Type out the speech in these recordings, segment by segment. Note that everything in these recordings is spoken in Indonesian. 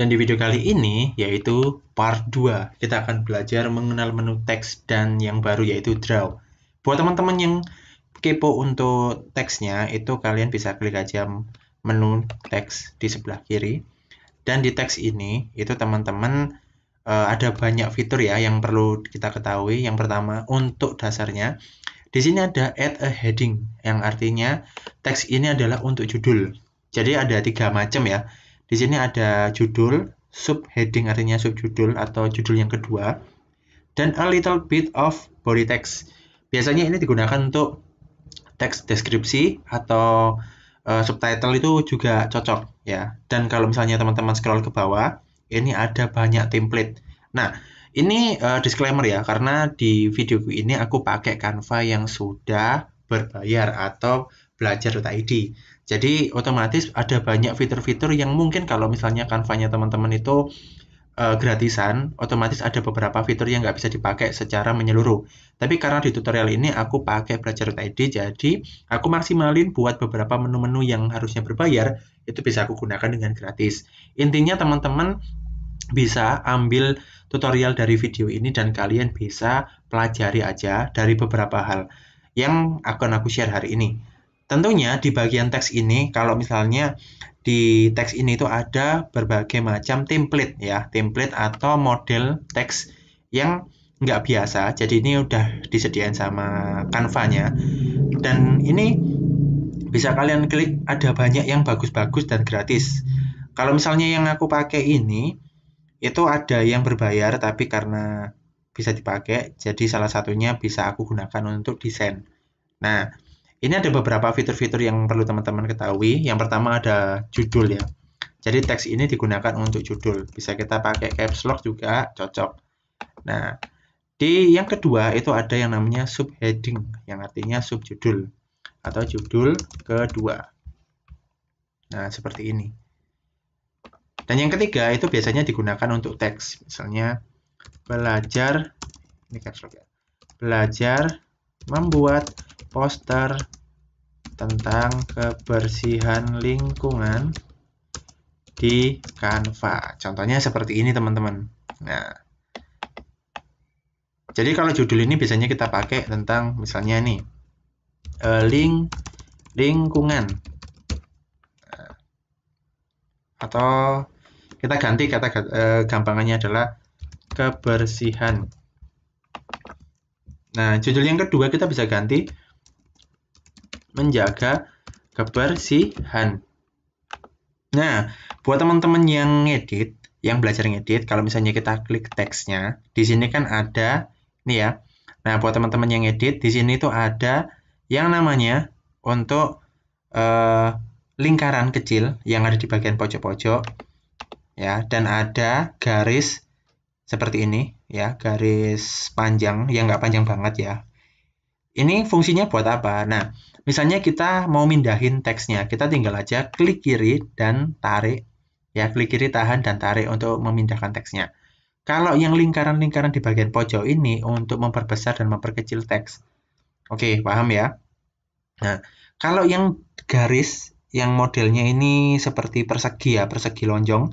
Dan di video kali ini yaitu part 2, kita akan belajar mengenal menu teks dan yang baru yaitu draw. Buat teman-teman yang kepo untuk teksnya, itu kalian bisa klik aja menu teks di sebelah kiri. Dan di teks ini, itu teman-teman ada banyak fitur ya yang perlu kita ketahui. Yang pertama, untuk dasarnya, di sini ada add a heading, yang artinya teks ini adalah untuk judul. Jadi ada 3 macam ya. Di sini ada judul, subheading artinya subjudul atau judul yang kedua, dan a little bit of body text. Biasanya ini digunakan untuk teks deskripsi atau subtitle itu juga cocok ya. Dan kalau misalnya teman-teman scroll ke bawah, ini ada banyak template. Nah, ini disclaimer ya, karena di video ini aku pakai Canva yang sudah berbayar atau belajar.id. Jadi otomatis ada banyak fitur-fitur yang mungkin kalau misalnya Canva-nya teman-teman itu gratisan, otomatis ada beberapa fitur yang nggak bisa dipakai secara menyeluruh. Tapi karena di tutorial ini aku pakai belajar.id, jadi aku maksimalin buat beberapa menu-menu yang harusnya berbayar, itu bisa aku gunakan dengan gratis. Intinya teman-teman bisa ambil tutorial dari video ini dan kalian bisa pelajari aja dari beberapa hal yang akan aku share hari ini. Tentunya di bagian teks ini, kalau misalnya di teks ini itu ada berbagai macam template ya, template atau model teks yang nggak biasa. Jadi ini udah disediain sama Canva-nya. Dan ini bisa kalian klik, ada banyak yang bagus-bagus dan gratis. Kalau misalnya yang aku pakai ini, itu ada yang berbayar tapi karena bisa dipakai, jadi salah satunya bisa aku gunakan untuk desain. Nah, ini ada beberapa fitur-fitur yang perlu teman-teman ketahui. Yang pertama ada judul ya. Jadi teks ini digunakan untuk judul. Bisa kita pakai caps lock juga cocok. Nah, di yang kedua itu ada yang namanya subheading, yang artinya subjudul atau judul kedua. Nah, seperti ini. Dan yang ketiga itu biasanya digunakan untuk teks. Misalnya belajar, ini caps lock ya. Belajar membuat poster tentang kebersihan lingkungan di Canva. Contohnya seperti ini teman-teman. Nah, jadi kalau judul ini biasanya kita pakai tentang misalnya nih lingkungan, atau kita ganti kata gampangannya adalah kebersihan. Nah, judul yang kedua kita bisa ganti menjaga kebersihan. Nah, buat teman-teman yang ngedit, yang belajar ngedit, kalau misalnya kita klik teksnya, di sini kan ada, ini ya. Nah, buat teman-teman yang ngedit, di sini tuh ada yang namanya untuk lingkaran kecil yang ada di bagian pojok-pojok, ya, dan ada garis seperti ini, ya, garis panjang yang nggak panjang banget ya. Ini fungsinya buat apa? Nah, misalnya kita mau mindahin teksnya, kita tinggal aja klik kiri dan tarik, ya, klik kiri, tahan, dan tarik untuk memindahkan teksnya. Kalau yang lingkaran-lingkaran di bagian pojok ini untuk memperbesar dan memperkecil teks. Oke, paham ya? Nah, kalau yang garis, yang modelnya ini seperti persegi ya, persegi lonjong,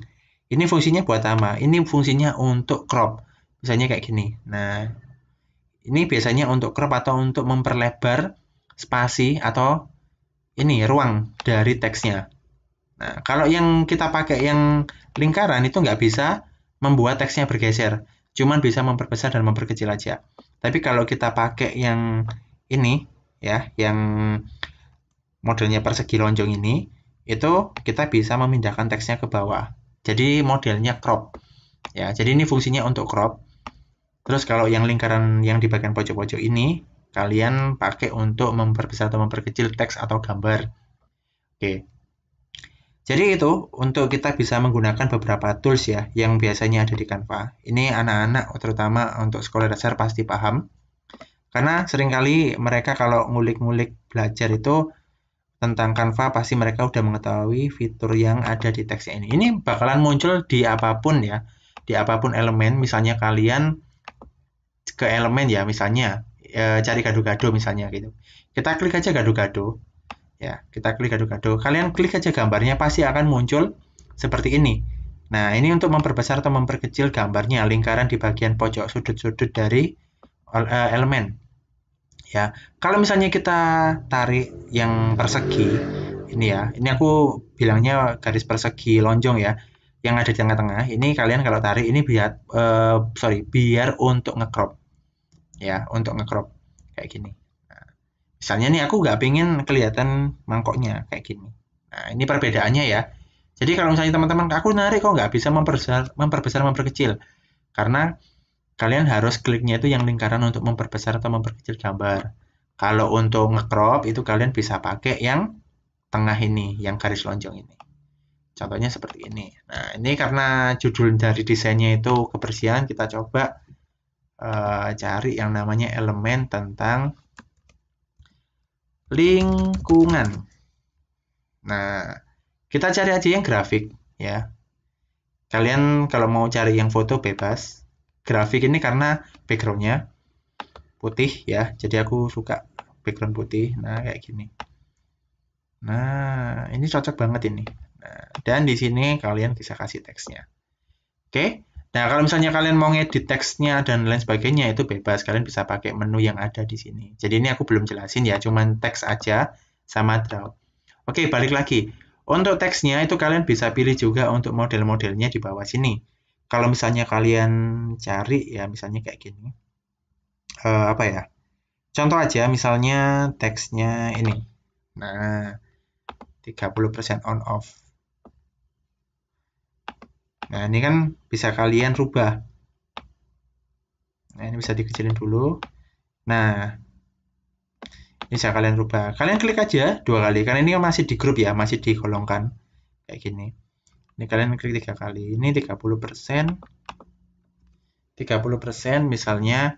ini fungsinya buat apa? Ini fungsinya untuk crop, misalnya kayak gini. Nah, ini biasanya untuk crop atau untuk memperlebar spasi atau ini ruang dari teksnya. Nah, kalau yang kita pakai yang lingkaran itu nggak bisa membuat teksnya bergeser, cuman bisa memperbesar dan memperkecil aja. Tapi kalau kita pakai yang ini ya, yang modelnya persegi lonjong ini, itu kita bisa memindahkan teksnya ke bawah. Jadi modelnya crop. Ya, jadi ini fungsinya untuk crop. Terus kalau yang lingkaran yang di bagian pojok-pojok ini, kalian pakai untuk memperbesar atau memperkecil teks atau gambar. Oke. Jadi itu untuk kita bisa menggunakan beberapa tools ya yang biasanya ada di Canva. Ini anak-anak terutama untuk sekolah dasar pasti paham. Karena seringkali mereka kalau ngulik-ngulik belajar itu tentang Canva pasti mereka udah mengetahui fitur yang ada di teksnya ini. Ini bakalan muncul di apapun ya. Di apapun elemen, misalnya kalian ke elemen ya, misalnya cari gado-gado misalnya gitu. Kita klik aja gado-gado. Ya, kita klik gado-gado. Kalian klik aja gambarnya pasti akan muncul seperti ini. Nah, ini untuk memperbesar atau memperkecil gambarnya, lingkaran di bagian pojok sudut-sudut dari elemen. Ya, kalau misalnya kita tarik yang persegi, ini ya, ini aku bilangnya garis persegi lonjong ya, yang ada di tengah-tengah. Ini kalian kalau tarik ini biar untuk ngecrop, ya, untuk ngecrop kayak gini. Nah, misalnya nih aku nggak pengen kelihatan mangkoknya kayak gini. Nah, ini perbedaannya ya. Jadi kalau misalnya teman-teman aku narik kok nggak bisa memperbesar, memperkecil, karena kalian harus kliknya itu yang lingkaran untuk memperbesar atau memperkecil gambar. Kalau untuk nge-crop itu kalian bisa pakai yang tengah ini, yang garis lonjong ini. Contohnya seperti ini. Nah, ini karena judul dari desainnya itu kebersihan, kita coba cari yang namanya elemen tentang lingkungan. Nah, kita cari aja yang grafik ya. Kalian kalau mau cari yang foto bebas. Grafik ini karena backgroundnya putih ya, jadi aku suka background putih. Nah, kayak gini. Nah, ini cocok banget ini. Nah, dan di sini kalian bisa kasih teksnya. Oke. Nah, kalau misalnya kalian mau ngedit teksnya dan lain sebagainya itu bebas. Kalian bisa pakai menu yang ada di sini. Jadi ini aku belum jelasin ya, cuman teks aja sama draw. Oke, balik lagi. Untuk teksnya itu kalian bisa pilih juga untuk model-modelnya di bawah sini. Kalau misalnya kalian cari ya, misalnya kayak gini. Apa ya? Contoh aja misalnya teksnya ini. Nah, 30% on off. Nah, ini kan bisa kalian rubah. Nah, ini bisa dikecilin dulu. Nah, ini bisa kalian rubah. Kalian klik aja 2 kali. Karena ini masih di grup ya, masih digolongkan. Kayak gini. Ini kalian klik 3 kali. Ini 30%. 30% misalnya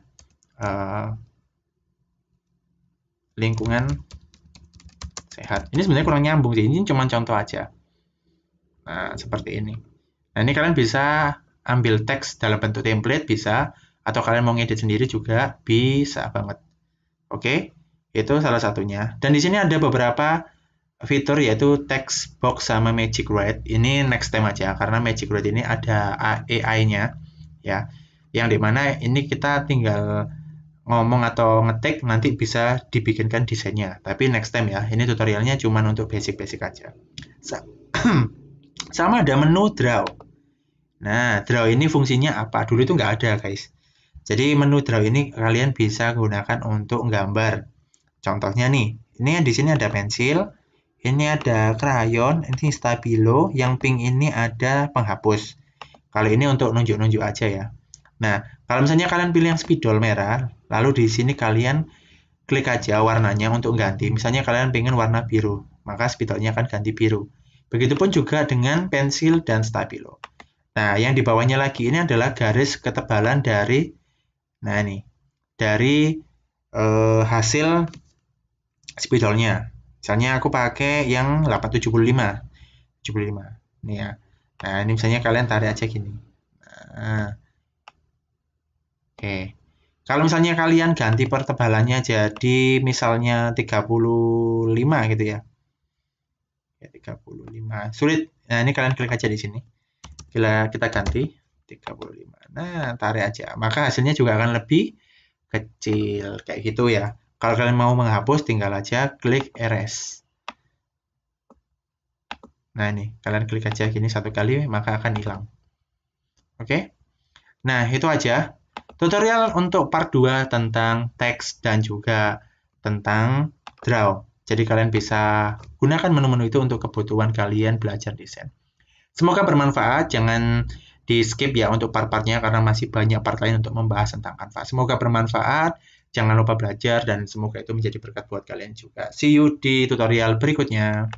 lingkungan sehat. Ini sebenarnya kurang nyambung sih. Ini cuma contoh aja. Nah, seperti ini. Nah, ini kalian bisa ambil teks dalam bentuk template, bisa. Atau kalian mau ngedit sendiri juga, bisa banget. Oke, itu salah satunya. Dan di sini ada beberapa fitur yaitu text box sama magic write. Ini next time aja, karena magic write ini ada AI-nya. Ya, yang dimana ini kita tinggal ngomong atau ngetik, nanti bisa dibikinkan desainnya. Tapi next time ya, ini tutorialnya cuma untuk basic-basic aja. Sama ada menu draw. Nah, draw ini fungsinya apa? Dulu itu nggak ada, guys. Jadi menu draw ini kalian bisa gunakan untuk gambar. Contohnya nih, ini di sini ada pensil, ini ada krayon, ini stabilo, yang pink ini ada penghapus. Kalau ini untuk nunjuk-nunjuk aja ya. Nah, kalau misalnya kalian pilih yang spidol merah, lalu di sini kalian klik aja warnanya untuk ganti. Misalnya kalian pengen warna biru, maka spidolnya akan ganti biru. Begitupun juga dengan pensil dan stabilo. Nah, yang di bawahnya lagi ini adalah garis ketebalan dari, nah ini, dari hasil spidolnya. Misalnya aku pakai yang 875. 75. Ini ya. Nah, ini misalnya kalian tarik aja gini. Nah, oke. Kalau misalnya kalian ganti pertebalannya jadi misalnya 35 gitu ya. Ya, 35. Sulit. Nah, ini kalian klik aja di sini. Kita ganti 35. Nah, tarik aja. Maka hasilnya juga akan lebih kecil kayak gitu ya. Kalau kalian mau menghapus tinggal aja klik erase. Nah, ini kalian klik aja gini 1 kali maka akan hilang. Oke. Nah, itu aja tutorial untuk part 2 tentang teks dan juga tentang draw. Jadi kalian bisa gunakan menu-menu itu untuk kebutuhan kalian belajar desain. Semoga bermanfaat, jangan di skip ya untuk part-partnya karena masih banyak part lain untuk membahas tentang Canva. Semoga bermanfaat, jangan lupa belajar dan semoga itu menjadi berkat buat kalian juga. See you di tutorial berikutnya.